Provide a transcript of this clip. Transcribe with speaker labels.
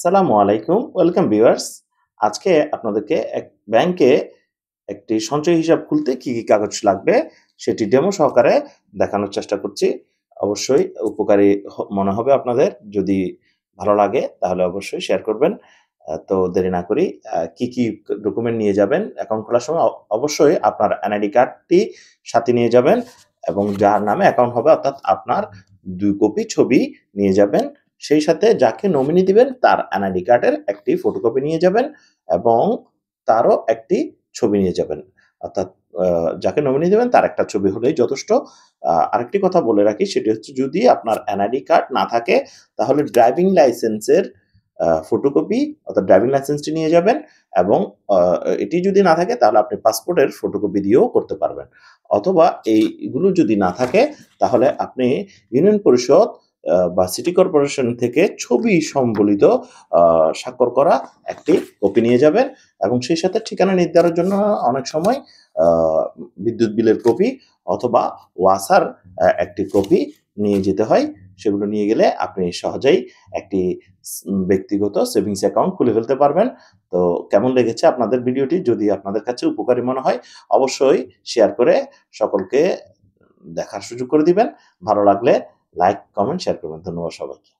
Speaker 1: আসসালামু আলাইকুম। Welcome viewers. আজকে আপনাদেরকে ব্যাংকে একটি সঞ্চয় হিসাব খুলতে কি কাগজ লাগবে সেটি ডেমো সহকারে দেখানোর চেষ্টা করছি। অবশ্যই উপকারী মনে হবে আপনাদের। যদি ভালো লাগে তাহলে অবশ্যই শেয়ার করবেন। তো দেরি না করি কি ডকুমেন্ট নিয়ে যাবেন অ্যাকাউন্ট খোলার সময় অবশ্যই আপনার এনআইডি কার্ডটি সাথে নিয়ে যাবেন এবং যার নামে অ্যাকাউন্ট হবে অর্থাৎ আপনার ২ কপি ছবি নিয়ে যাবেন। সেই সাথে যাকে নমিনি দিবেন তার এনআইডি কার্ডের একটি ফটোকপি নিয়ে যাবেন এবং তারও একটি ছবি নিয়ে যাবেন। অর্থাৎ আ যাকে নমিনি দিবেন তার একটা ছবি হলেই যথেষ্ট। আরেকটি কথা বলে রাখি সেটি হচ্ছে যদি আপনার এনআইডি কার্ড না থাকে তাহলে ড্রাইভিং লাইসেন্সের ফটোকপি অর্থাৎ ড্রাইভিং লাইসেন্সটি নিয়ে যাবেন এবং আ এটি যদি না থাকে তাহলে আপনি পাসপোর্টের ফটোকপি দিয়েও করতে পারবেন। অথবা এইগুলো যদি না থাকে তাহলে আপনি ইউনিয়ন পরিষদ বা সিটি কর্পোরেশন থেকে ছবি সম্বলিত আ স্বাক্ষর করা একটি কপি নিয়ে যাবেন এবং সেই সাথে ঠিকানা নির্ধারণের জন্য অনেক সময় আ বিদ্যুৎ বিলের কপি অথবা ওয়াসার একটি কপি নিয়ে যেতে হয়। সেগুলো নিয়ে গেলে আপনি সহজেই একটি ব্যক্তিগত সেভিংস অ্যাকাউন্ট খুলে ফেলতে পারবেন। তো কেমন লেগেছে আপনাদের ভিডিওটি? যদি আপনাদের কাছে উপকারী মনে হয় অবশ্যই শেয়ার করে সকলকে দেখার সুযোগ করে দিবেন। ভালো লাগলে লাইক, কমেন্ট, শেয়ার করবেন। ধন্যবাদ সবাইকে।